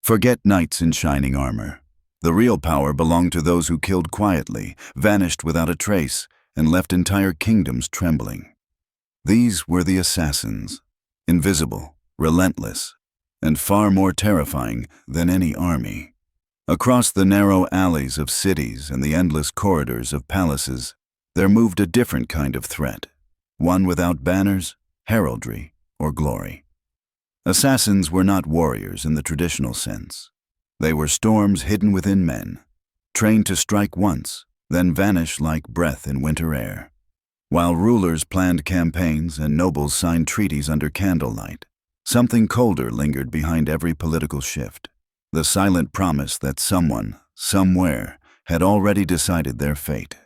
Forget knights in shining armor. The real power belonged to those who killed quietly, vanished without a trace, and left entire kingdoms trembling. These were the assassins, invisible, relentless, and far more terrifying than any army. Across the narrow alleys of cities and the endless corridors of palaces, there moved a different kind of threat, one without banners, heraldry, or glory. Assassins were not warriors in the traditional sense. They were storms hidden within men, trained to strike once, then vanish like breath in winter air. While rulers planned campaigns and nobles signed treaties under candlelight, something colder lingered behind every political shift, the silent promise that someone, somewhere, had already decided their fate.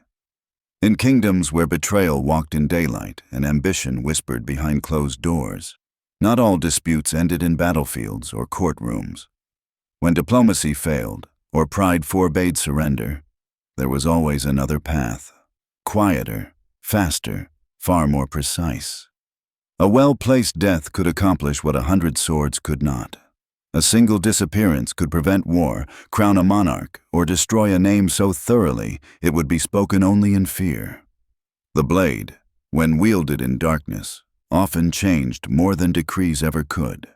In kingdoms where betrayal walked in daylight and ambition whispered behind closed doors, not all disputes ended in battlefields or courtrooms. When diplomacy failed, or pride forbade surrender, there was always another path, quieter, faster, far more precise. A well-placed death could accomplish what 100 swords could not. A single disappearance could prevent war, crown a monarch, or destroy a name so thoroughly it would be spoken only in fear. The blade, when wielded in darkness, often changed more than decrees ever could.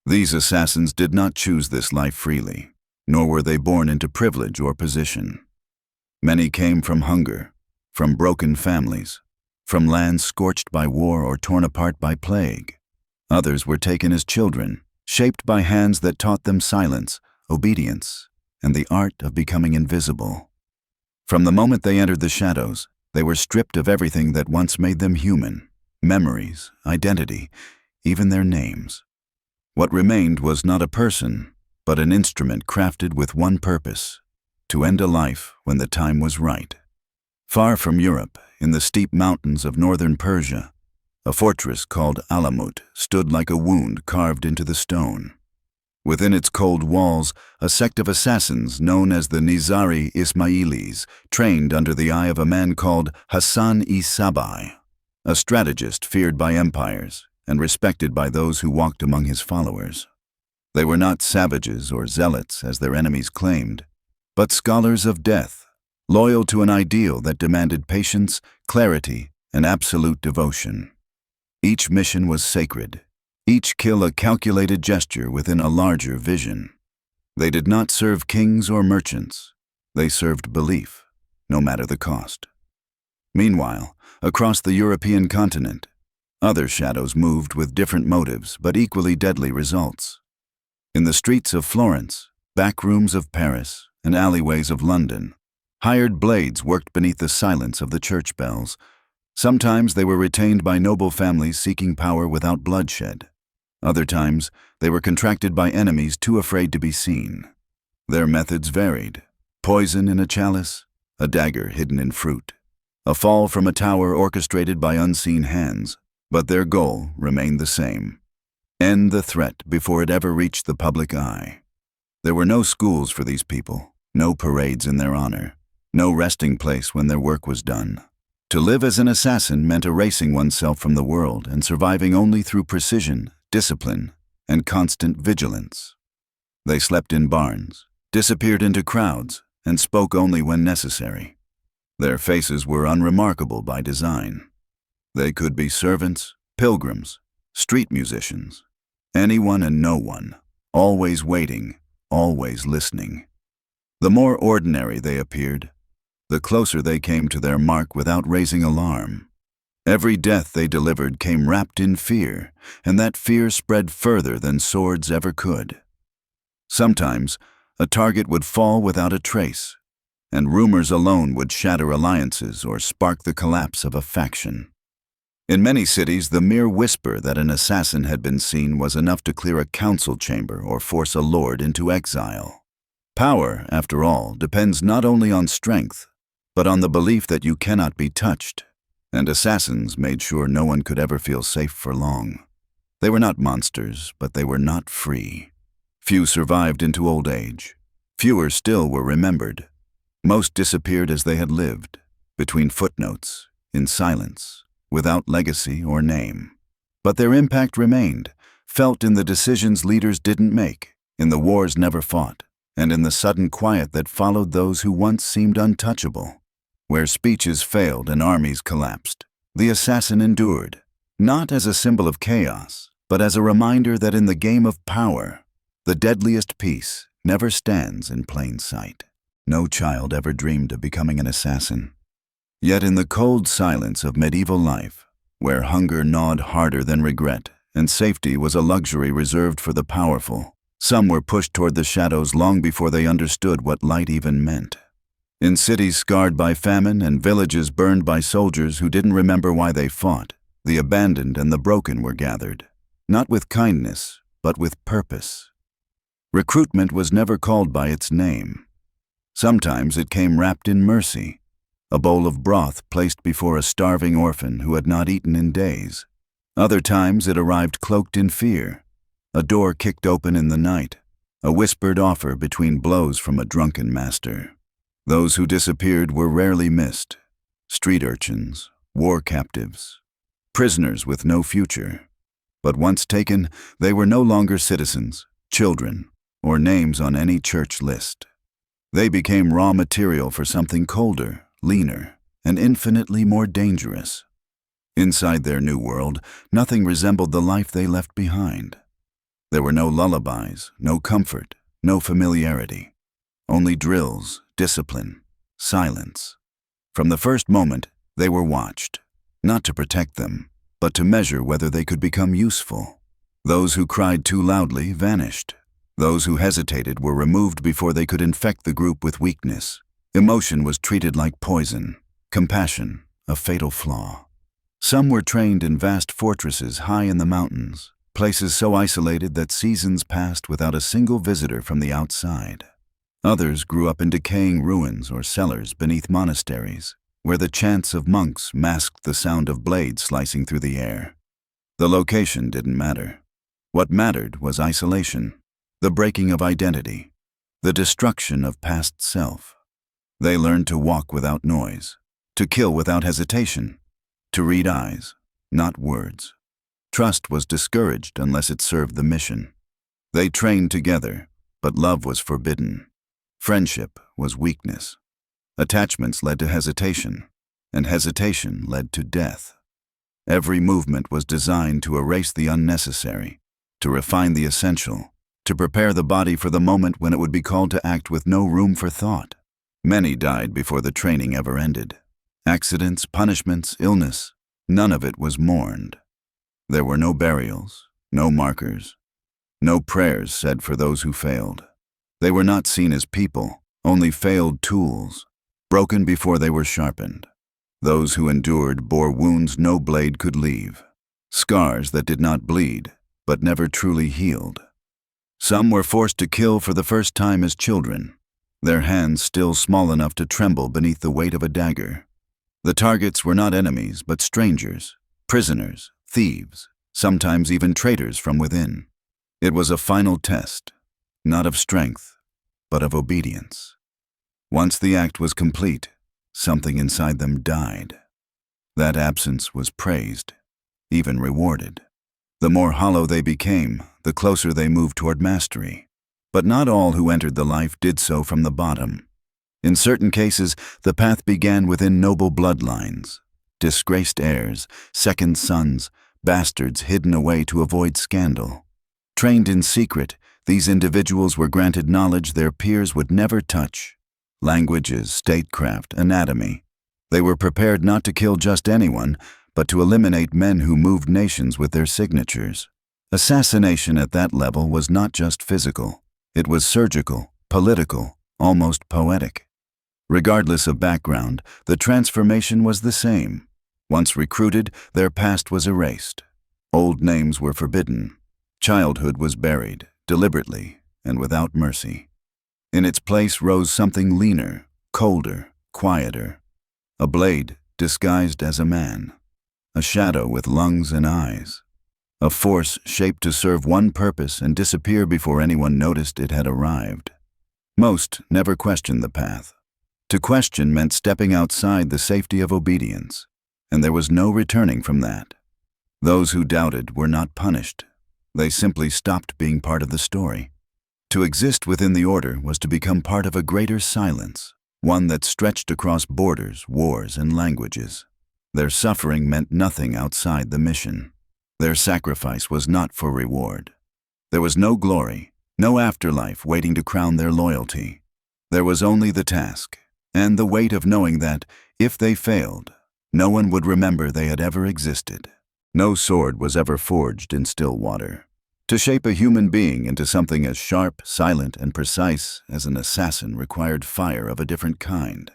These assassins did not choose this life freely, nor were they born into privilege or position. Many came from hunger, from broken families, from lands scorched by war or torn apart by plague. Others were taken as children, shaped by hands that taught them silence, obedience, and the art of becoming invisible. From the moment they entered the shadows, they were stripped of everything that once made them human, memories, identity, even their names. What remained was not a person, but an instrument crafted with one purpose: to end a life when the time was right. Far from Europe, in the steep mountains of northern Persia, a fortress called Alamut stood like a wound carved into the stone. Within its cold walls, a sect of assassins known as the Nizari Ismailis trained under the eye of a man called Hassan-i-Sabai, a strategist feared by empires and respected by those who walked among his followers. They were not savages or zealots, as their enemies claimed, but scholars of death, loyal to an ideal that demanded patience, clarity, and absolute devotion. Each mission was sacred, each kill a calculated gesture within a larger vision. They did not serve kings or merchants. They served belief, no matter the cost. Meanwhile, across the European continent, other shadows moved with different motives but equally deadly results. In the streets of Florence, back rooms of Paris, and alleyways of London, hired blades worked beneath the silence of the church bells. Sometimes they were retained by noble families seeking power without bloodshed. Other times, they were contracted by enemies too afraid to be seen. Their methods varied: poison in a chalice, a dagger hidden in fruit, a fall from a tower orchestrated by unseen hands. But their goal remained the same: end the threat before it ever reached the public eye. There were no schools for these people, no parades in their honor, no resting place when their work was done. To live as an assassin meant erasing oneself from the world and surviving only through precision, discipline, and constant vigilance. They slept in barns, disappeared into crowds, and spoke only when necessary. Their faces were unremarkable by design. They could be servants, pilgrims, street musicians, anyone and no one, always waiting, always listening. The more ordinary they appeared, the closer they came to their mark without raising alarm. Every death they delivered came wrapped in fear, and that fear spread further than swords ever could. Sometimes, a target would fall without a trace, and rumors alone would shatter alliances or spark the collapse of a faction. In many cities, the mere whisper that an assassin had been seen was enough to clear a council chamber or force a lord into exile. Power, after all, depends not only on strength, but on the belief that you cannot be touched, and assassins made sure no one could ever feel safe for long. They were not monsters, but they were not free. Few survived into old age. Fewer still were remembered. Most disappeared as they had lived, between footnotes, in silence, without legacy or name. But their impact remained, felt in the decisions leaders didn't make, in the wars never fought, and in the sudden quiet that followed those who once seemed untouchable. Where speeches failed and armies collapsed, the assassin endured, not as a symbol of chaos, but as a reminder that in the game of power, the deadliest piece never stands in plain sight. No child ever dreamed of becoming an assassin. Yet in the cold silence of medieval life, where hunger gnawed harder than regret, and safety was a luxury reserved for the powerful, some were pushed toward the shadows long before they understood what light even meant. In cities scarred by famine and villages burned by soldiers who didn't remember why they fought, the abandoned and the broken were gathered, not with kindness, but with purpose. Recruitment was never called by its name. Sometimes it came wrapped in mercy, a bowl of broth placed before a starving orphan who had not eaten in days. Other times it arrived cloaked in fear, a door kicked open in the night, a whispered offer between blows from a drunken master. Those who disappeared were rarely missed: street urchins, war captives, prisoners with no future. But once taken, they were no longer citizens, children, or names on any church list. They became raw material for something colder, leaner, and infinitely more dangerous. Inside their new world, nothing resembled the life they left behind. There were no lullabies, no comfort, no familiarity. Only drills, discipline, silence. From the first moment, they were watched, not to protect them, but to measure whether they could become useful. Those who cried too loudly vanished. Those who hesitated were removed before they could infect the group with weakness. Emotion was treated like poison, compassion a fatal flaw. Some were trained in vast fortresses high in the mountains, places so isolated that seasons passed without a single visitor from the outside. Others grew up in decaying ruins or cellars beneath monasteries, where the chants of monks masked the sound of blades slicing through the air. The location didn't matter. What mattered was isolation, the breaking of identity, the destruction of past self. They learned to walk without noise, to kill without hesitation, to read eyes, not words. Trust was discouraged unless it served the mission. They trained together, but love was forbidden. Friendship was weakness. Attachments led to hesitation, and hesitation led to death. Every movement was designed to erase the unnecessary, to refine the essential, to prepare the body for the moment when it would be called to act with no room for thought. Many died before the training ever ended. Accidents, punishments, illness, none of it was mourned. There were no burials, no markers, no prayers said for those who failed. They were not seen as people, only failed tools, broken before they were sharpened. Those who endured bore wounds no blade could leave, scars that did not bleed, but never truly healed. Some were forced to kill for the first time as children, their hands still small enough to tremble beneath the weight of a dagger. The targets were not enemies, but strangers, prisoners, thieves, sometimes even traitors from within. It was a final test, not of strength, but of obedience. Once the act was complete, something inside them died. That absence was praised, even rewarded. The more hollow they became, the closer they moved toward mastery. But not all who entered the life did so from the bottom. In certain cases, the path began within noble bloodlines. Disgraced heirs, second sons, bastards hidden away to avoid scandal. Trained in secret, these individuals were granted knowledge their peers would never touch. Languages, statecraft, anatomy. They were prepared not to kill just anyone, but to eliminate men who moved nations with their signatures. Assassination at that level was not just physical. It was surgical, political, almost poetic. Regardless of background, the transformation was the same. Once recruited, their past was erased. Old names were forbidden. Childhood was buried, deliberately and without mercy. In its place rose something leaner, colder, quieter. A blade disguised as a man. A shadow with lungs and eyes. A force shaped to serve one purpose and disappear before anyone noticed it had arrived. Most never questioned the path. To question meant stepping outside the safety of obedience, and there was no returning from that. Those who doubted were not punished. They simply stopped being part of the story. To exist within the order was to become part of a greater silence, one that stretched across borders, wars, and languages. Their suffering meant nothing outside the mission. Their sacrifice was not for reward. There was no glory, no afterlife waiting to crown their loyalty. There was only the task, and the weight of knowing that, if they failed, no one would remember they had ever existed. No sword was ever forged in still water. To shape a human being into something as sharp, silent, and precise as an assassin required fire of a different kind.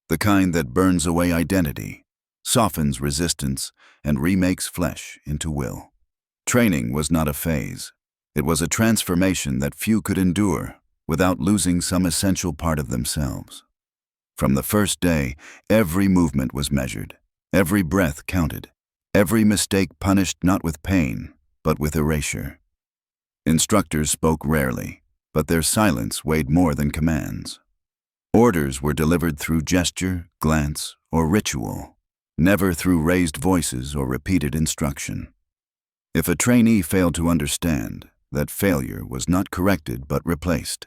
The kind that burns away identity, softens resistance, and remakes flesh into will. Training was not a phase. It was a transformation that few could endure without losing some essential part of themselves. From the first day, every movement was measured, every breath counted, every mistake punished not with pain, but with erasure. Instructors spoke rarely, but their silence weighed more than commands. Orders were delivered through gesture, glance, or ritual, never through raised voices or repeated instruction. If a trainee failed to understand, that failure was not corrected but replaced.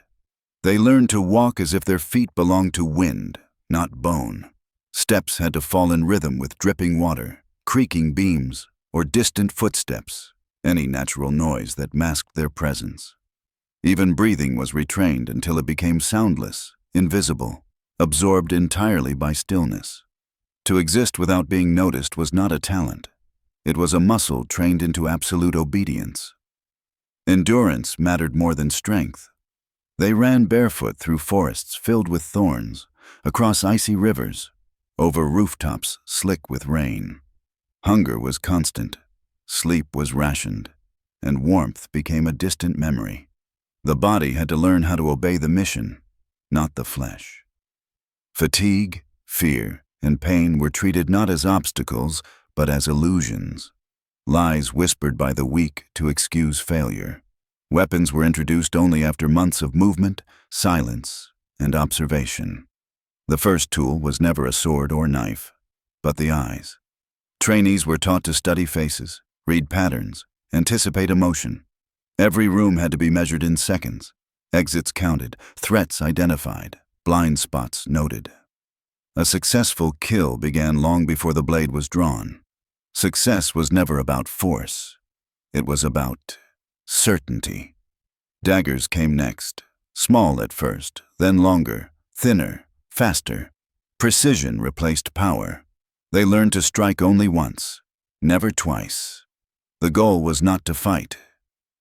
They learned to walk as if their feet belonged to wind, not bone. Steps had to fall in rhythm with dripping water, creaking beams, or distant footsteps, any natural noise that masked their presence. Even breathing was retrained until it became soundless, invisible, absorbed entirely by stillness. To exist without being noticed was not a talent. It was a muscle trained into absolute obedience. Endurance mattered more than strength. They ran barefoot through forests filled with thorns, across icy rivers, over rooftops slick with rain. Hunger was constant, sleep was rationed, and warmth became a distant memory. The body had to learn how to obey the mission, not the flesh. Fatigue, fear, and pain were treated not as obstacles, but as illusions. Lies whispered by the weak to excuse failure. Weapons were introduced only after months of movement, silence, and observation. The first tool was never a sword or knife, but the eyes. Trainees were taught to study faces, read patterns, anticipate emotion. Every room had to be measured in seconds, exits counted, threats identified, blind spots noted. A successful kill began long before the blade was drawn. Success was never about force. It was about certainty. Daggers came next, small at first, then longer, thinner, faster. Precision replaced power. They learned to strike only once, never twice. The goal was not to fight.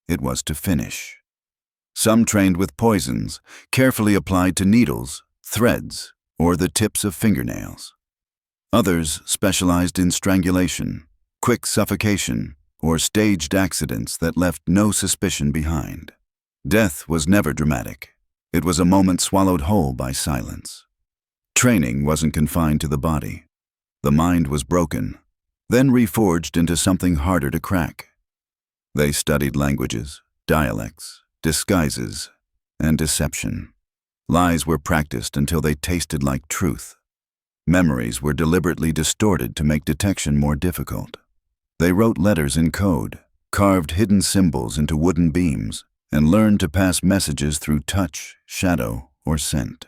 It was to finish. Some trained with poisons, carefully applied to needles, threads, or the tips of fingernails. Others specialized in strangulation, quick suffocation, or staged accidents that left no suspicion behind. Death was never dramatic. It was a moment swallowed whole by silence. Training wasn't confined to the body. The mind was broken, then reforged into something harder to crack. They studied languages, dialects, disguises, and deception. Lies were practiced until they tasted like truth. Memories were deliberately distorted to make detection more difficult. They wrote letters in code, carved hidden symbols into wooden beams, and learned to pass messages through touch, shadow, or scent.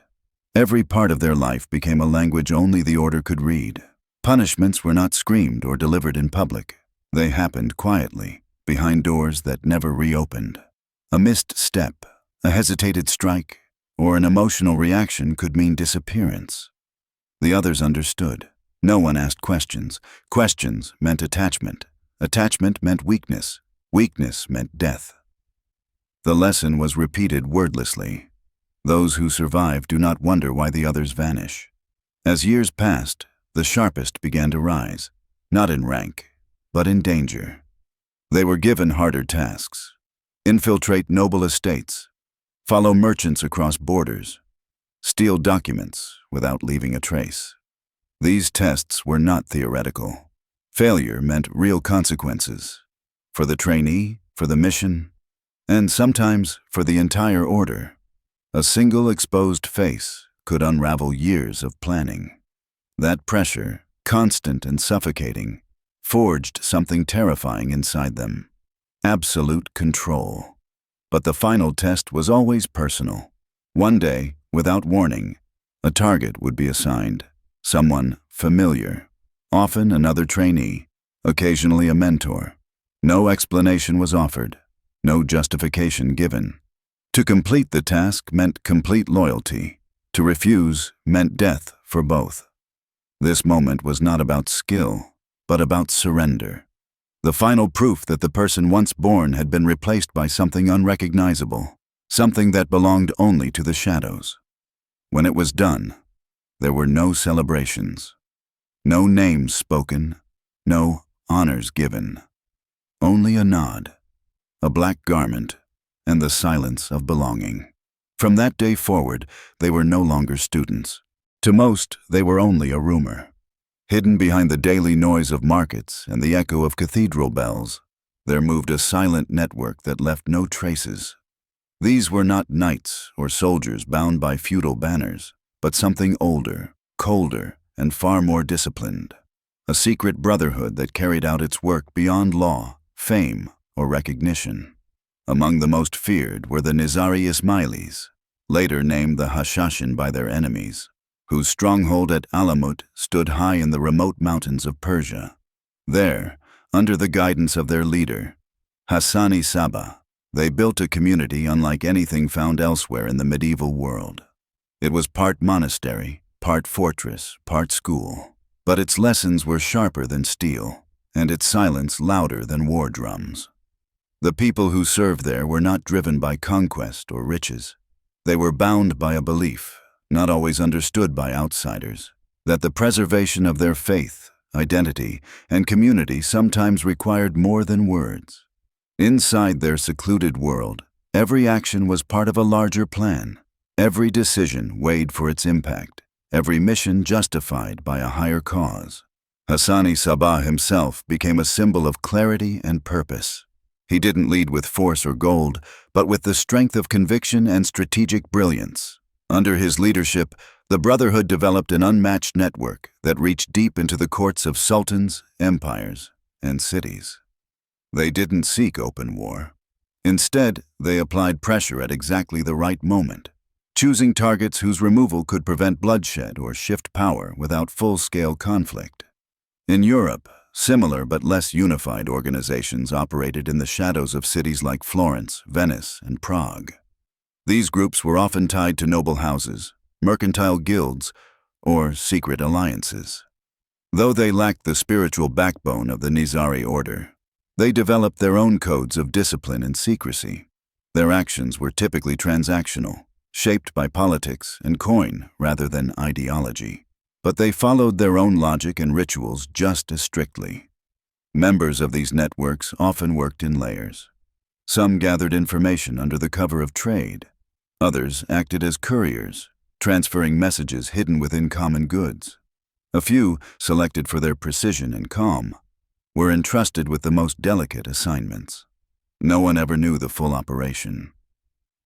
Every part of their life became a language only the order could read. Punishments were not screamed or delivered in public. They happened quietly, behind doors that never reopened. A missed step, a hesitated strike, or an emotional reaction could mean disappearance. The others understood. No one asked questions. Questions meant attachment. Attachment meant weakness. Weakness meant death. The lesson was repeated wordlessly. Those who survive do not wonder why the others vanish. As years passed, the sharpest began to rise, not in rank, but in danger. They were given harder tasks. Infiltrate noble estates, follow merchants across borders, steal documents without leaving a trace. These tests were not theoretical. Failure meant real consequences, for the trainee, for the mission, and sometimes for the entire order. A single exposed face could unravel years of planning. That pressure, constant and suffocating, forged something terrifying inside them. Absolute control. But the final test was always personal. One day, without warning, a target would be assigned. Someone familiar, often another trainee, occasionally a mentor. No explanation was offered, no justification given. To complete the task meant complete loyalty. To refuse meant death for both. This moment was not about skill, but about surrender. The final proof that the person once born had been replaced by something unrecognizable, something that belonged only to the shadows. When it was done, there were no celebrations, no names spoken, no honors given. Only a nod, a black garment, and the silence of belonging. From that day forward, they were no longer students. To most, they were only a rumor. Hidden behind the daily noise of markets and the echo of cathedral bells, there moved a silent network that left no traces. These were not knights or soldiers bound by feudal banners, but something older, colder, and far more disciplined. A secret brotherhood that carried out its work beyond law, fame, or recognition. Among the most feared were the Nizari Ismailis, later named the Hashashin by their enemies, whose stronghold at Alamut stood high in the remote mountains of Persia. There, under the guidance of their leader, Hassani Saba, they built a community unlike anything found elsewhere in the medieval world. It was part monastery, part fortress, part school, but its lessons were sharper than steel, and its silence louder than war drums. The people who served there were not driven by conquest or riches. They were bound by a belief, not always understood by outsiders, that the preservation of their faith, identity, and community sometimes required more than words. Inside their secluded world, every action was part of a larger plan. Every decision weighed for its impact, every mission justified by a higher cause. Hassani Sabah himself became a symbol of clarity and purpose. He didn't lead with force or gold, but with the strength of conviction and strategic brilliance. Under his leadership, the Brotherhood developed an unmatched network that reached deep into the courts of sultans, empires, and cities. They didn't seek open war. Instead, they applied pressure at exactly the right moment, choosing targets whose removal could prevent bloodshed or shift power without full-scale conflict. In Europe, similar but less unified organizations operated in the shadows of cities like Florence, Venice, and Prague. These groups were often tied to noble houses, mercantile guilds, or secret alliances. Though they lacked the spiritual backbone of the Nizari order, they developed their own codes of discipline and secrecy. Their actions were typically transactional, shaped by politics and coin rather than ideology. But they followed their own logic and rituals just as strictly. Members of these networks often worked in layers. Some gathered information under the cover of trade. Others acted as couriers, transferring messages hidden within common goods. A few, selected for their precision and calm, were entrusted with the most delicate assignments. No one ever knew the full operation.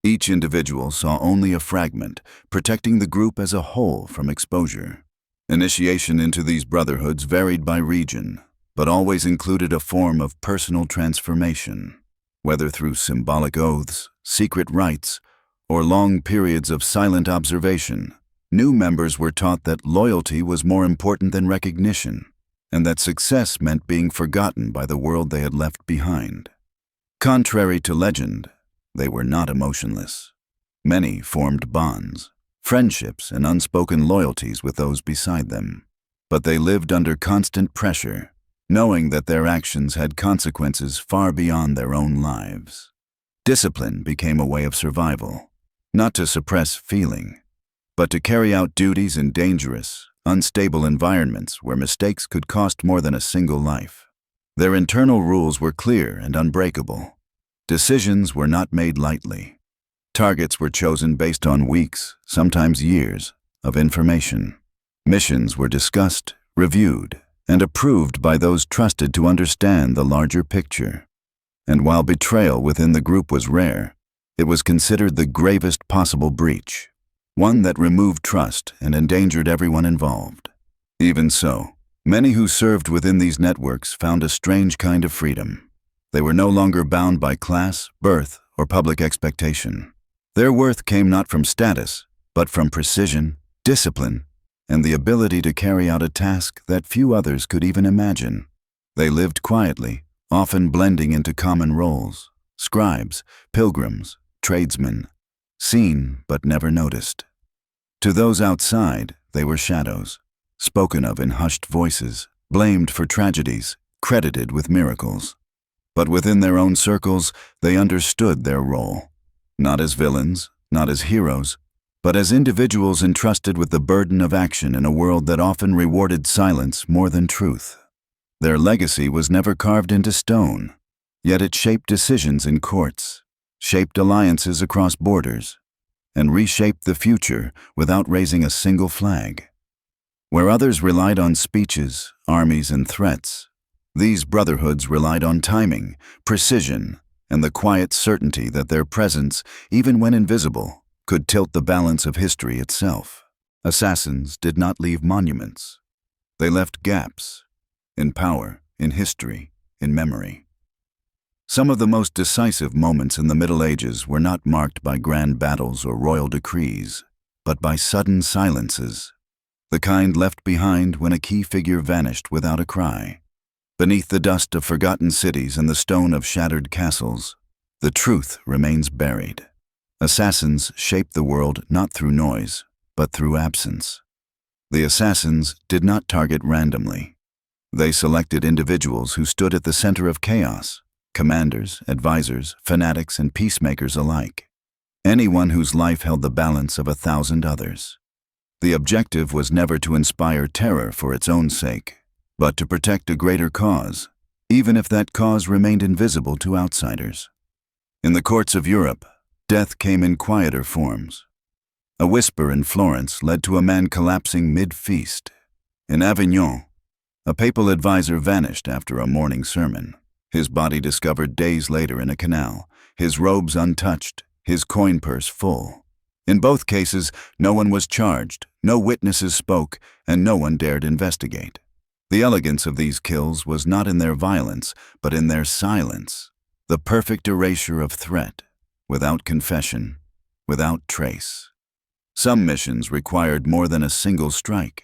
Each individual saw only a fragment, protecting the group as a whole from exposure. Initiation into these brotherhoods varied by region, but always included a form of personal transformation, whether through symbolic oaths, secret rites, or long periods of silent observation. New members were taught that loyalty was more important than recognition, and that success meant being forgotten by the world they had left behind. Contrary to legend, they were not emotionless. Many formed bonds, friendships, and unspoken loyalties with those beside them. But they lived under constant pressure, knowing that their actions had consequences far beyond their own lives. Discipline became a way of survival, not to suppress feeling, but to carry out duties in dangerous, unstable environments where mistakes could cost more than a single life. Their internal rules were clear and unbreakable. Decisions were not made lightly. Targets were chosen based on weeks, sometimes years, of information. Missions were discussed, reviewed, and approved by those trusted to understand the larger picture. And while betrayal within the group was rare, it was considered the gravest possible breach, one that removed trust and endangered everyone involved. Even so, many who served within these networks found a strange kind of freedom. They were no longer bound by class, birth, or public expectation. Their worth came not from status, but from precision, discipline, and the ability to carry out a task that few others could even imagine. They lived quietly, often blending into common roles: scribes, pilgrims, tradesmen, seen but never noticed. To those outside, they were shadows, spoken of in hushed voices, blamed for tragedies, credited with miracles. But within their own circles, they understood their role, not as villains, not as heroes, but as individuals entrusted with the burden of action in a world that often rewarded silence more than truth. Their legacy was never carved into stone, yet it shaped decisions in courts, shaped alliances across borders, and reshaped the future without raising a single flag. Where others relied on speeches, armies, and threats, these brotherhoods relied on timing, precision, and the quiet certainty that their presence, even when invisible, could tilt the balance of history itself. Assassins did not leave monuments. They left gaps, in power, in history, in memory. Some of the most decisive moments in the Middle Ages were not marked by grand battles or royal decrees, but by sudden silences, the kind left behind when a key figure vanished without a cry. Beneath the dust of forgotten cities and the stone of shattered castles, the truth remains buried. Assassins shaped the world not through noise, but through absence. The assassins did not target randomly. They selected individuals who stood at the center of chaos: commanders, advisors, fanatics, and peacemakers alike. Anyone whose life held the balance of 1,000 others. The objective was never to inspire terror for its own sake, but to protect a greater cause, even if that cause remained invisible to outsiders. In the courts of Europe, death came in quieter forms. A whisper in Florence led to a man collapsing mid-feast. In Avignon, a papal advisor vanished after a morning sermon, his body discovered days later in a canal, his robes untouched, his coin purse full. In both cases, no one was charged, no witnesses spoke, and no one dared investigate. The elegance of these kills was not in their violence, but in their silence, the perfect erasure of threat, without confession, without trace. Some missions required more than a single strike.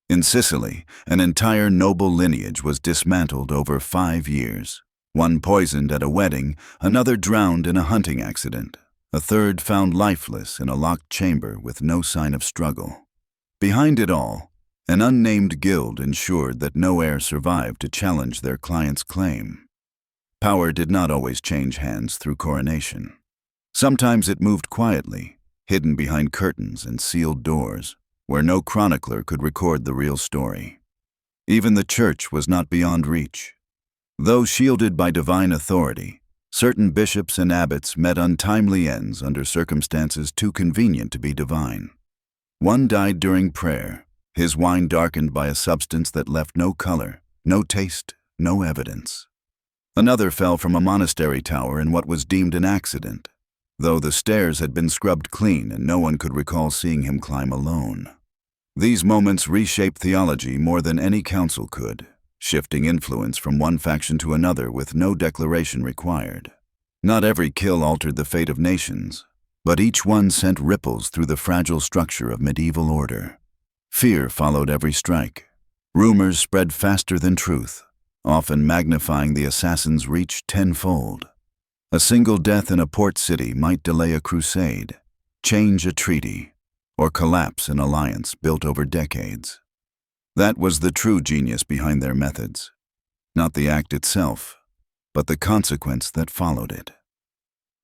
In Sicily, an entire noble lineage was dismantled over 5 years. One poisoned at a wedding, another drowned in a hunting accident, a third found lifeless in a locked chamber with no sign of struggle. Behind it all, an unnamed guild ensured that no heir survived to challenge their client's claim. Power did not always change hands through coronation. Sometimes it moved quietly, hidden behind curtains and sealed doors, where no chronicler could record the real story. Even the church was not beyond reach. Though shielded by divine authority, certain bishops and abbots met untimely ends under circumstances too convenient to be divine. One died during prayer, his wine darkened by a substance that left no color, no taste, no evidence. Another fell from a monastery tower in what was deemed an accident, though the stairs had been scrubbed clean and no one could recall seeing him climb alone. These moments reshaped theology more than any council could, shifting influence from one faction to another with no declaration required. Not every kill altered the fate of nations, but each one sent ripples through the fragile structure of medieval order. Fear followed every strike. Rumors spread faster than truth, often magnifying the assassin's reach tenfold. A single death in a port city might delay a crusade, change a treaty, or collapse an alliance built over decades. That was the true genius behind their methods, not the act itself, but the consequence that followed it.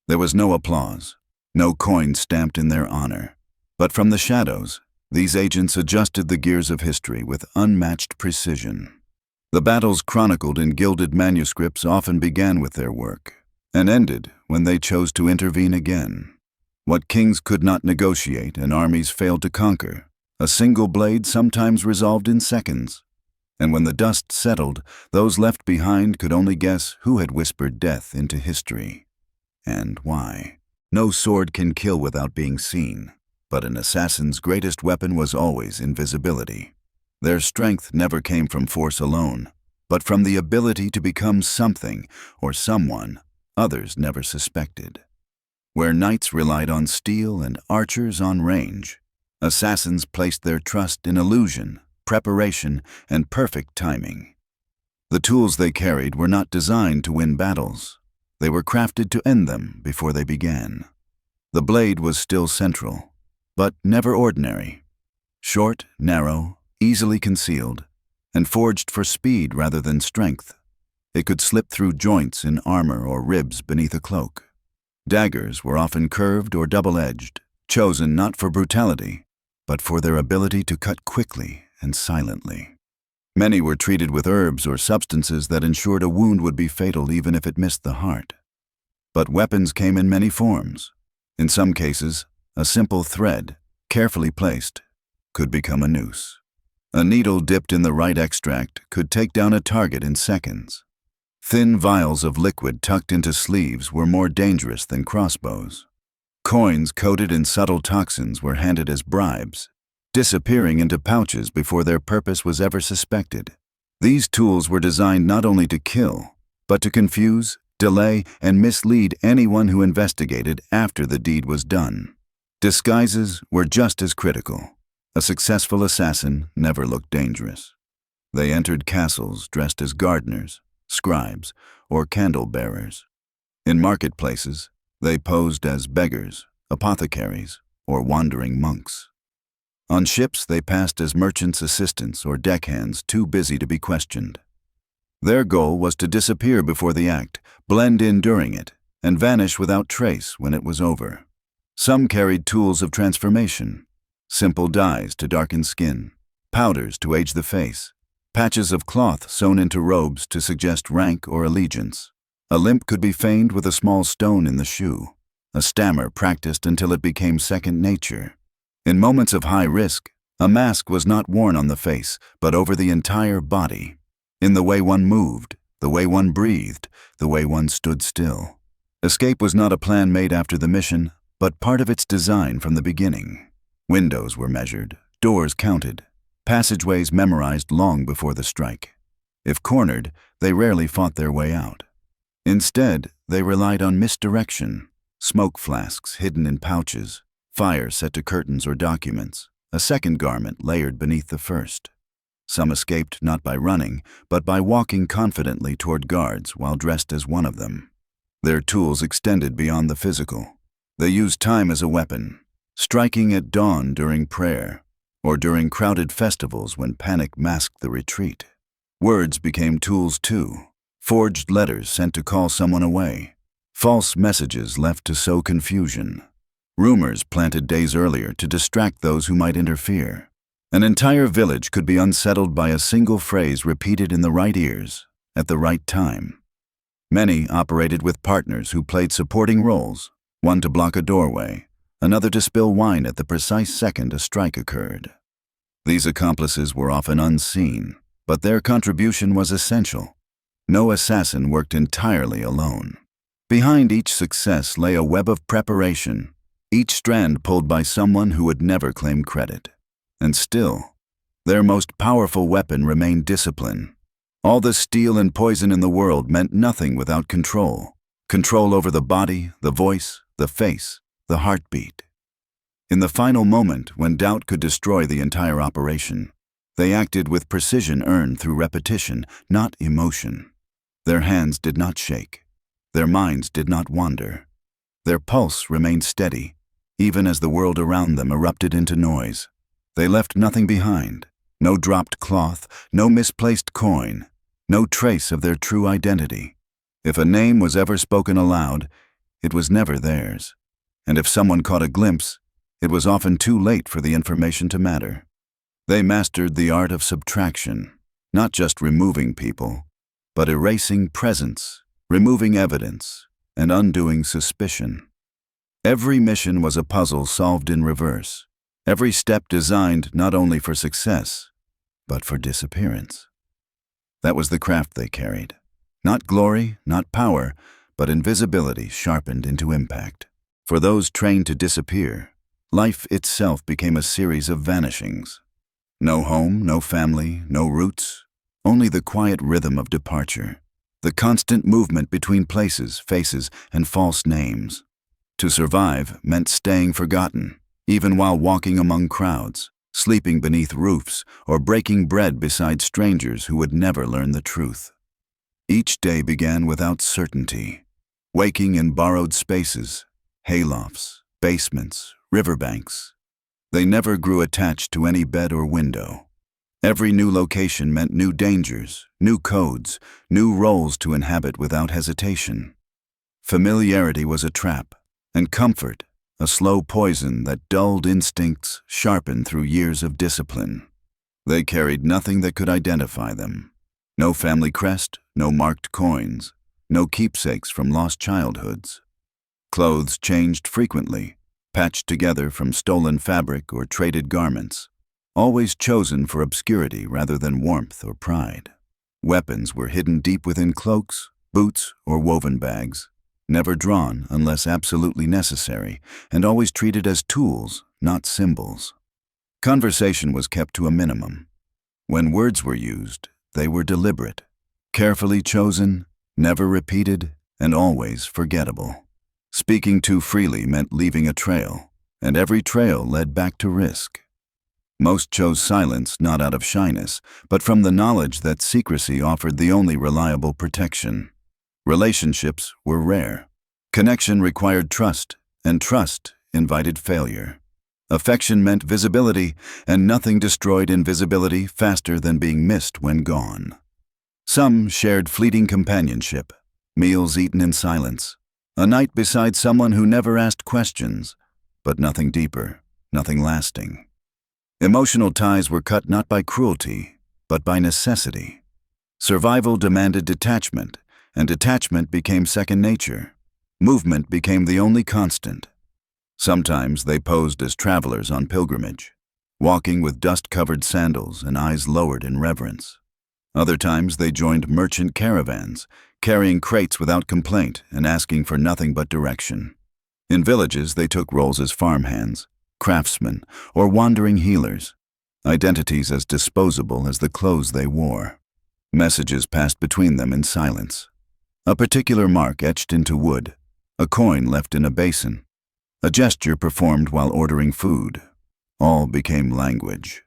There was no applause, no coin stamped in their honor, but from the shadows, these agents adjusted the gears of history with unmatched precision. The battles chronicled in gilded manuscripts often began with their work, and ended when they chose to intervene again. What kings could not negotiate and armies failed to conquer, a single blade sometimes resolved in seconds. And when the dust settled, those left behind could only guess who had whispered death into history, and why. No sword can kill without being seen, but an assassin's greatest weapon was always invisibility. Their strength never came from force alone, but from the ability to become something or someone others never suspected. Where knights relied on steel and archers on range, assassins placed their trust in illusion, preparation, and perfect timing. The tools they carried were not designed to win battles. They were crafted to end them before they began. The blade was still central, but never ordinary. Short, narrow, easily concealed, and forged for speed rather than strength. It could slip through joints in armor or ribs beneath a cloak. Daggers were often curved or double-edged, chosen not for brutality, but for their ability to cut quickly and silently. Many were treated with herbs or substances that ensured a wound would be fatal even if it missed the heart. But weapons came in many forms. In some cases, a simple thread, carefully placed, could become a noose. A needle dipped in the right extract could take down a target in seconds. Thin vials of liquid tucked into sleeves were more dangerous than crossbows. Coins coated in subtle toxins were handed as bribes, disappearing into pouches before their purpose was ever suspected. These tools were designed not only to kill, but to confuse, delay, and mislead anyone who investigated after the deed was done. Disguises were just as critical. A successful assassin never looked dangerous. They entered castles dressed as gardeners, scribes, or candle-bearers. In marketplaces, they posed as beggars, apothecaries, or wandering monks. On ships, they passed as merchants' assistants or deckhands too busy to be questioned. Their goal was to disappear before the act, blend in during it, and vanish without trace when it was over. Some carried tools of transformation, simple dyes to darken skin, powders to age the face, patches of cloth sewn into robes to suggest rank or allegiance. A limp could be feigned with a small stone in the shoe, a stammer practiced until it became second nature. In moments of high risk, a mask was not worn on the face, but over the entire body. In the way one moved, the way one breathed, the way one stood still. Escape was not a plan made after the mission, but part of its design from the beginning. Windows were measured, doors counted, passageways memorized long before the strike. If cornered, they rarely fought their way out. Instead, they relied on misdirection, smoke flasks hidden in pouches, fire set to curtains or documents, a second garment layered beneath the first. Some escaped not by running, but by walking confidently toward guards while dressed as one of them. Their tools extended beyond the physical. They used time as a weapon, striking at dawn during prayer, or during crowded festivals when panic masked the retreat. Words became tools too, forged letters sent to call someone away, false messages left to sow confusion, rumors planted days earlier to distract those who might interfere. An entire village could be unsettled by a single phrase repeated in the right ears, at the right time. Many operated with partners who played supporting roles, one to block a doorway, another to spill wine at the precise second a strike occurred. These accomplices were often unseen, but their contribution was essential. No assassin worked entirely alone. Behind each success lay a web of preparation, each strand pulled by someone who would never claim credit. And still, their most powerful weapon remained discipline. All the steel and poison in the world meant nothing without control. Control over the body, the voice, the face, the heartbeat. In the final moment, when doubt could destroy the entire operation, they acted with precision earned through repetition, not emotion. Their hands did not shake. Their minds did not wander. Their pulse remained steady, even as the world around them erupted into noise. They left nothing behind, no dropped cloth, no misplaced coin, no trace of their true identity. If a name was ever spoken aloud, it was never theirs. And if someone caught a glimpse, it was often too late for the information to matter. They mastered the art of subtraction, not just removing people, but erasing presence, removing evidence, and undoing suspicion. Every mission was a puzzle solved in reverse. Every step designed not only for success, but for disappearance. That was the craft they carried. Not glory, not power, but invisibility sharpened into impact. For those trained to disappear, life itself became a series of vanishings. No home, no family, no roots, only the quiet rhythm of departure, the constant movement between places, faces, and false names. To survive meant staying forgotten, even while walking among crowds, sleeping beneath roofs, or breaking bread beside strangers who would never learn the truth. Each day began without certainty, waking in borrowed spaces, haylofts, basements, riverbanks. They never grew attached to any bed or window. Every new location meant new dangers, new codes, new roles to inhabit without hesitation. Familiarity was a trap, and comfort, a slow poison that dulled instincts sharpened through years of discipline. They carried nothing that could identify them. No family crest, no marked coins, no keepsakes from lost childhoods. Clothes changed frequently, patched together from stolen fabric or traded garments, always chosen for obscurity rather than warmth or pride. Weapons were hidden deep within cloaks, boots, or woven bags, never drawn unless absolutely necessary, and always treated as tools, not symbols. Conversation was kept to a minimum. When words were used, they were deliberate, carefully chosen, never repeated, and always forgettable. Speaking too freely meant leaving a trail, and every trail led back to risk. Most chose silence not out of shyness, but from the knowledge that secrecy offered the only reliable protection. Relationships were rare. Connection required trust, and trust invited failure. Affection meant visibility, and nothing destroyed invisibility faster than being missed when gone. Some shared fleeting companionship, meals eaten in silence, a night beside someone who never asked questions, but nothing deeper, nothing lasting. Emotional ties were cut not by cruelty, but by necessity. Survival demanded detachment, and detachment became second nature. Movement became the only constant. Sometimes they posed as travelers on pilgrimage, walking with dust-covered sandals and eyes lowered in reverence. Other times they joined merchant caravans, carrying crates without complaint and asking for nothing but direction. In villages they took roles as farmhands, craftsmen, or wandering healers, identities as disposable as the clothes they wore. Messages passed between them in silence. A particular mark etched into wood, a coin left in a basin, a gesture performed while ordering food. All became language.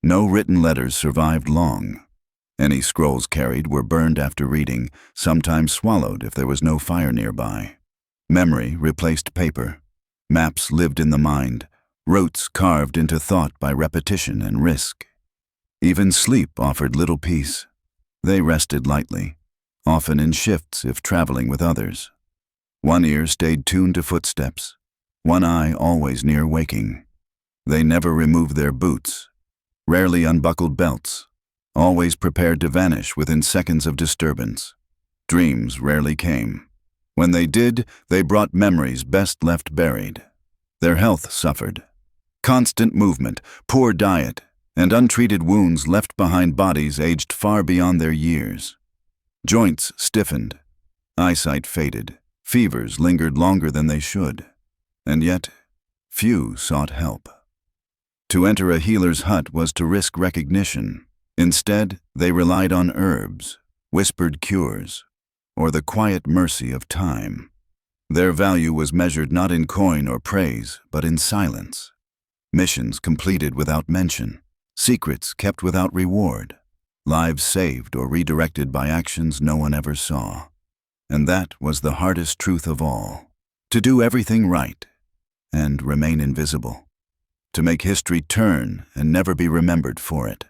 No written letters survived long. Any scrolls carried were burned after reading, sometimes swallowed if there was no fire nearby. Memory replaced paper. Maps lived in the mind, roots carved into thought by repetition and risk. Even sleep offered little peace. They rested lightly, often in shifts if traveling with others. One ear stayed tuned to footsteps, one eye always near waking. They never removed their boots, rarely unbuckled belts, always prepared to vanish within seconds of disturbance. Dreams rarely came. When they did, they brought memories best left buried. Their health suffered. Constant movement, poor diet, and untreated wounds left behind bodies aged far beyond their years. Joints stiffened, eyesight faded, fevers lingered longer than they should, and yet few sought help. To enter a healer's hut was to risk recognition. Instead, they relied on herbs, whispered cures, or the quiet mercy of time. Their value was measured not in coin or praise, but in silence. Missions completed without mention, secrets kept without reward, lives saved or redirected by actions no one ever saw. And that was the hardest truth of all: to do everything right and remain invisible, to make history turn and never be remembered for it.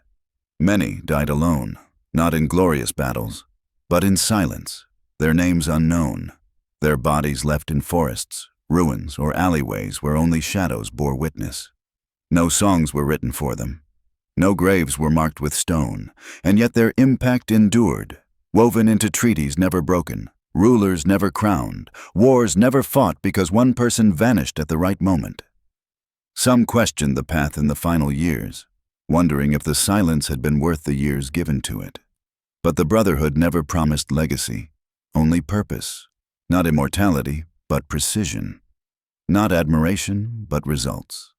Many died alone, not in glorious battles, but in silence, their names unknown, their bodies left in forests, ruins, or alleyways where only shadows bore witness. No songs were written for them. No graves were marked with stone, and yet their impact endured, woven into treaties never broken, rulers never crowned, wars never fought because one person vanished at the right moment. Some questioned the path in the final years, wondering if the silence had been worth the years given to it. But the Brotherhood never promised legacy, only purpose. Not immortality, but precision. Not admiration, but results.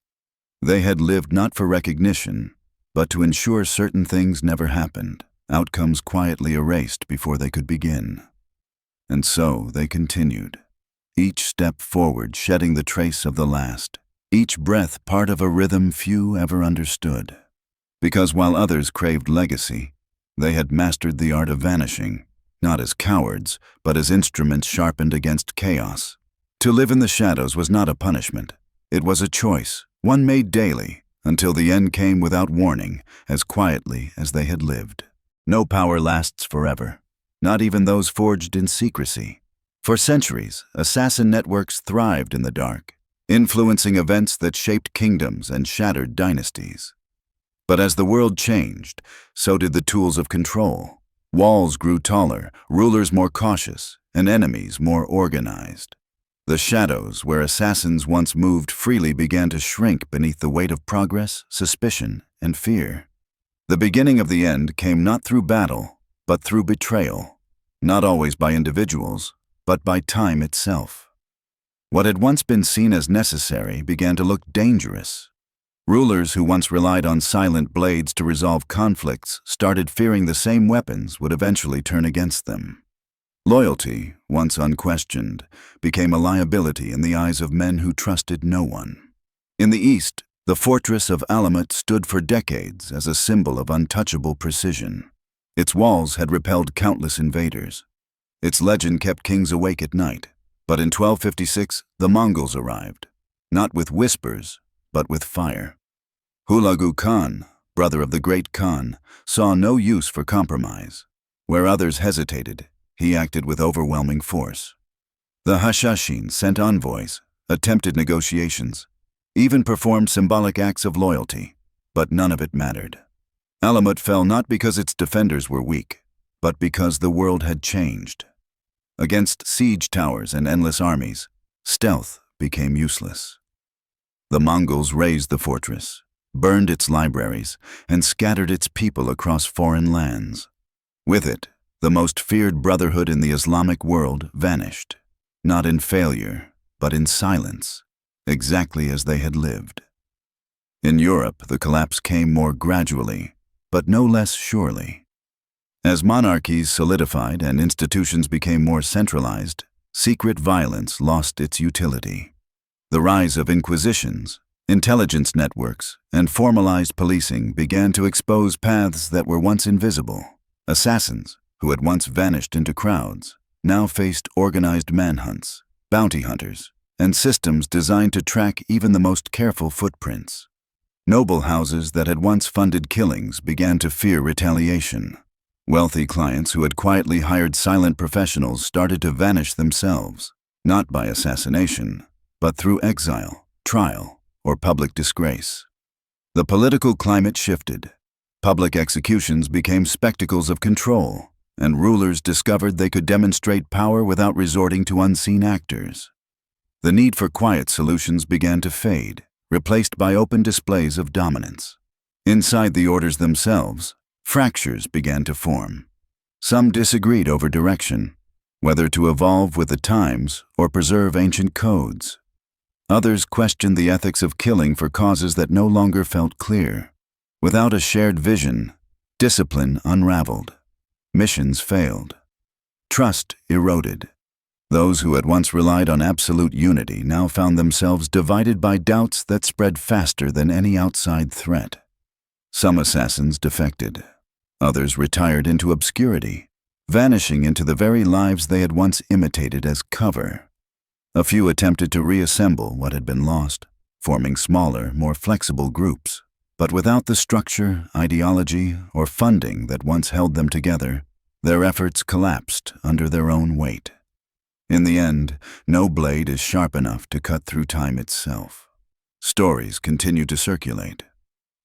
They had lived not for recognition, but to ensure certain things never happened, outcomes quietly erased before they could begin. And so they continued. each step forward shedding the trace of the last, each breath part of a rhythm few ever understood. Because while others craved legacy, they had mastered the art of vanishing, not as cowards, but as instruments sharpened against chaos. To live in the shadows was not a punishment. It was a choice, one made daily, until the end came without warning, as quietly as they had lived. No power lasts forever, not even those forged in secrecy. For centuries, assassin networks thrived in the dark, influencing events that shaped kingdoms and shattered dynasties. But as the world changed, so did the tools of control. Walls grew taller, rulers more cautious, and enemies more organized. The shadows where assassins once moved freely began to shrink beneath the weight of progress, suspicion, and fear. The beginning of the end came not through battle, but through betrayal, not always by individuals, but by time itself. What had once been seen as necessary began to look dangerous. Rulers who once relied on silent blades to resolve conflicts started fearing the same weapons would eventually turn against them. Loyalty, once unquestioned, became a liability in the eyes of men who trusted no one. In the East, the fortress of Alamut stood for decades as a symbol of untouchable precision. Its walls had repelled countless invaders. Its legend kept kings awake at night. But in 1256, the Mongols arrived, not with whispers, but with fire. Hulagu Khan, brother of the great Khan, saw no use for compromise. Where others hesitated, he acted with overwhelming force. The Hashashin sent envoys, attempted negotiations, even performed symbolic acts of loyalty, but none of it mattered. Alamut fell not because its defenders were weak, but because the world had changed. Against siege towers and endless armies, stealth became useless. The Mongols razed the fortress, burned its libraries, and scattered its people across foreign lands. With it, the most feared brotherhood in the Islamic world vanished, not in failure, but in silence, exactly as they had lived. In Europe, the collapse came more gradually, but no less surely. As monarchies solidified and institutions became more centralized, secret violence lost its utility. The rise of inquisitions, intelligence networks, and formalized policing began to expose paths that were once invisible. Assassins, who had once vanished into crowds, now faced organized manhunts, bounty hunters, and systems designed to track even the most careful footprints. Noble houses that had once funded killings began to fear retaliation. Wealthy clients who had quietly hired silent professionals started to vanish themselves, not by assassination, but through exile, trial, or public disgrace. The political climate shifted. Public executions became spectacles of control, and rulers discovered they could demonstrate power without resorting to unseen actors. The need for quiet solutions began to fade, replaced by open displays of dominance. Inside the orders themselves, fractures began to form. Some disagreed over direction, whether to evolve with the times or preserve ancient codes. Others questioned the ethics of killing for causes that no longer felt clear. Without a shared vision, discipline unraveled. Missions failed. Trust eroded. Those who had once relied on absolute unity now found themselves divided by doubts that spread faster than any outside threat. Some assassins defected. Others retired into obscurity, vanishing into the very lives they had once imitated as cover. A few attempted to reassemble what had been lost, forming smaller, more flexible groups. But without the structure, ideology, or funding that once held them together, their efforts collapsed under their own weight. In the end, no blade is sharp enough to cut through time itself. Stories continue to circulate.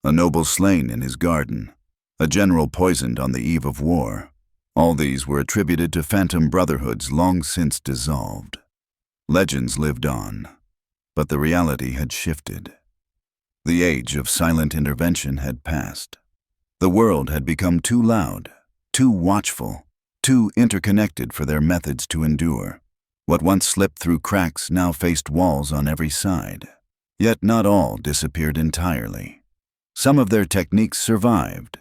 A noble slain in his garden, a general poisoned on the eve of war. All these were attributed to phantom brotherhoods long since dissolved. Legends lived on, but the reality had shifted. The age of silent intervention had passed. The world had become too loud, too watchful, too interconnected for their methods to endure. What once slipped through cracks now faced walls on every side. Yet not all disappeared entirely. Some of their techniques survived,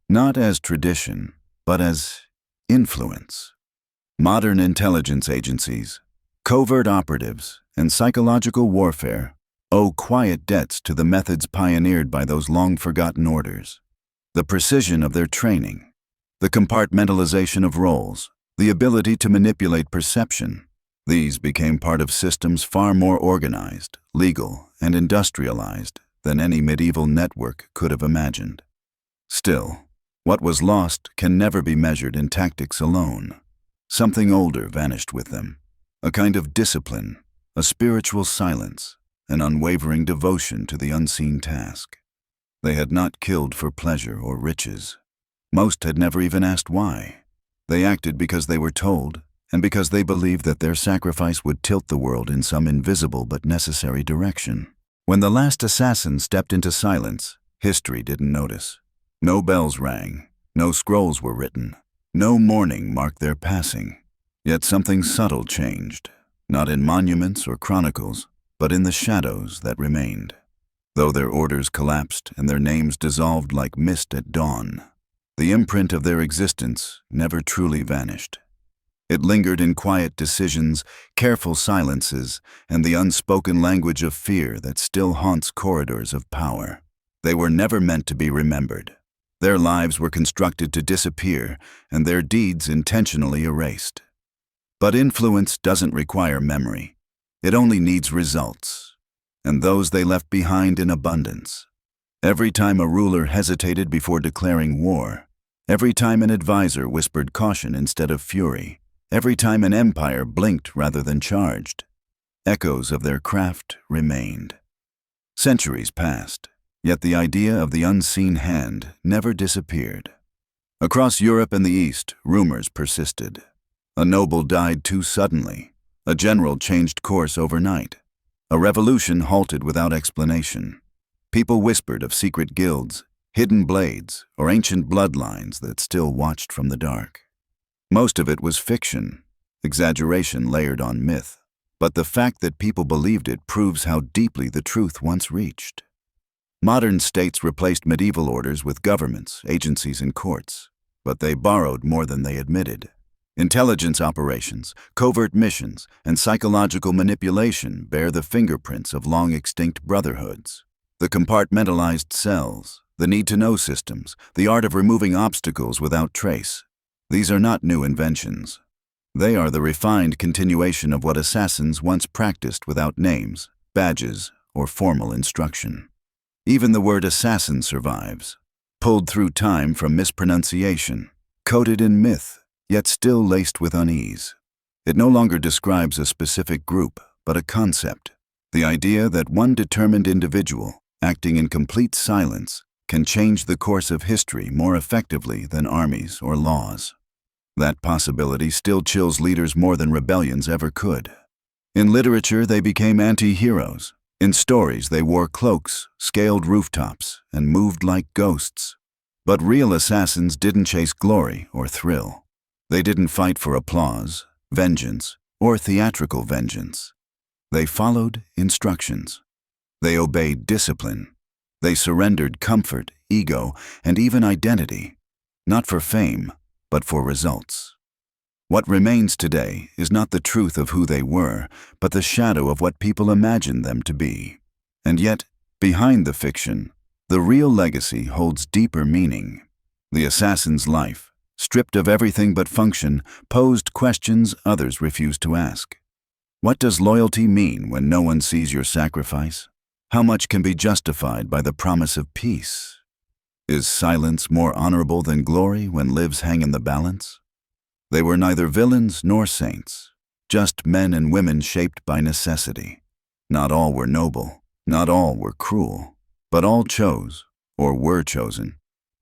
not as tradition, but as influence. Modern intelligence agencies, Covert operatives and psychological warfare owe quiet debts to the methods pioneered by those long-forgotten orders. The precision of their training, the compartmentalization of roles, the ability to manipulate perception, these became part of systems far more organized, legal, and industrialized than any medieval network could have imagined. Still, what was lost can never be measured in tactics alone. Something older vanished with them, a kind of discipline, a spiritual silence, an unwavering devotion to the unseen task. They had not killed for pleasure or riches. Most had never even asked why. They acted because they were told, and because they believed that their sacrifice would tilt the world in some invisible but necessary direction. When the last assassin stepped into silence, history didn't notice. No bells rang, no scrolls were written, no mourning marked their passing. Yet something subtle changed, not in monuments or chronicles, but in the shadows that remained. Though their orders collapsed and their names dissolved like mist at dawn, the imprint of their existence never truly vanished. It lingered in quiet decisions, careful silences, and the unspoken language of fear that still haunts corridors of power. They were never meant to be remembered. Their lives were constructed to disappear, and their deeds intentionally erased. But influence doesn't require memory. It only needs results, and those they left behind in abundance. Every time a ruler hesitated before declaring war, every time an advisor whispered caution instead of fury, every time an empire blinked rather than charged, echoes of their craft remained. Centuries passed, yet the idea of the unseen hand never disappeared. Across Europe and the East, rumors persisted. A noble died too suddenly. A general changed course overnight. A revolution halted without explanation. People whispered of secret guilds, hidden blades, or ancient bloodlines that still watched from the dark. Most of it was fiction, exaggeration layered on myth, but the fact that people believed it proves how deeply the truth once reached. Modern states replaced medieval orders with governments, agencies, and courts, but they borrowed more than they admitted. Intelligence operations, covert missions, and psychological manipulation bear the fingerprints of long-extinct brotherhoods. The compartmentalized cells, the need-to-know systems, the art of removing obstacles without trace. These are not new inventions. They are the refined continuation of what assassins once practiced without names, badges, or formal instruction. Even the word assassin survives, pulled through time from mispronunciation, coated in myth, yet still laced with unease. It no longer describes a specific group, but a concept. The idea that one determined individual, acting in complete silence, can change the course of history more effectively than armies or laws. That possibility still chills leaders more than rebellions ever could. In literature, they became anti-heroes. In stories, they wore cloaks, scaled rooftops, and moved like ghosts. But real assassins didn't chase glory or thrill. They didn't fight for applause, vengeance, or theatrical vengeance. They followed instructions. They obeyed discipline. They surrendered comfort, ego, and even identity, not for fame, but for results. What remains today is not the truth of who they were, but the shadow of what people imagined them to be. And yet, behind the fiction, the real legacy holds deeper meaning. The assassin's life, stripped of everything but function, posed questions others refused to ask. What does loyalty mean when no one sees your sacrifice? How much can be justified by the promise of peace? Is silence more honorable than glory when lives hang in the balance? They were neither villains nor saints, just men and women shaped by necessity. Not all were noble, not all were cruel, but all chose, or were chosen,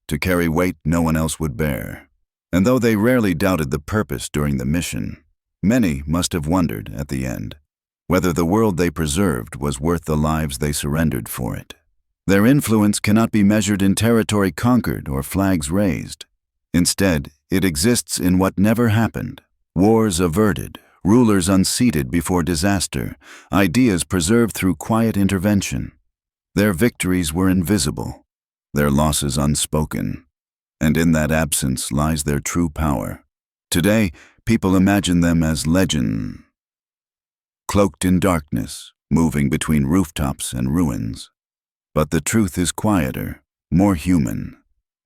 to carry weight no one else would bear. And though they rarely doubted the purpose during the mission, many must have wondered at the end whether the world they preserved was worth the lives they surrendered for it. Their influence cannot be measured in territory conquered or flags raised. Instead, it exists in what never happened: wars averted, rulers unseated before disaster, ideas preserved through quiet intervention. Their victories were invisible, their losses unspoken. And in that absence lies their true power. Today, people imagine them as legend. cloaked in darkness, moving between rooftops and ruins. But the truth is quieter, more human,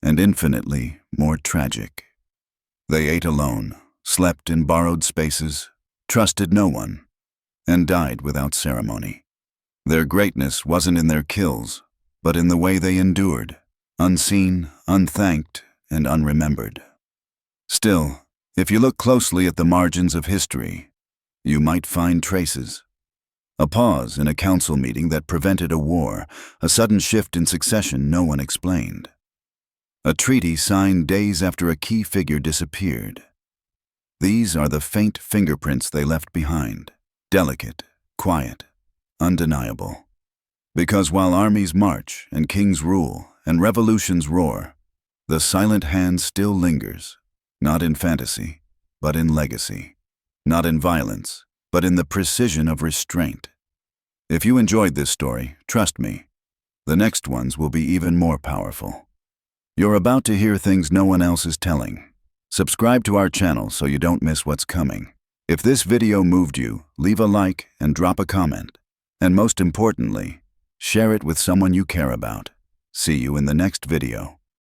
and infinitely more tragic. They ate alone, slept in borrowed spaces, trusted no one, and died without ceremony. Their greatness wasn't in their kills, but in the way they endured, unseen, unthanked, and unremembered. Still, if you look closely at the margins of history, you might find traces. A pause in a council meeting that prevented a war, a sudden shift in succession no one explained. A treaty signed days after a key figure disappeared. These are the faint fingerprints they left behind, delicate, quiet, undeniable. Because while armies march and kings rule and revolutions roar, the silent hand still lingers, not in fantasy, but in legacy, not in violence, but in the precision of restraint. If you enjoyed this story, trust me, the next ones will be even more powerful. You're about to hear things no one else is telling. Subscribe to our channel so you don't miss what's coming. If this video moved you, leave a like and drop a comment. And most importantly, share it with someone you care about. See you in the next video.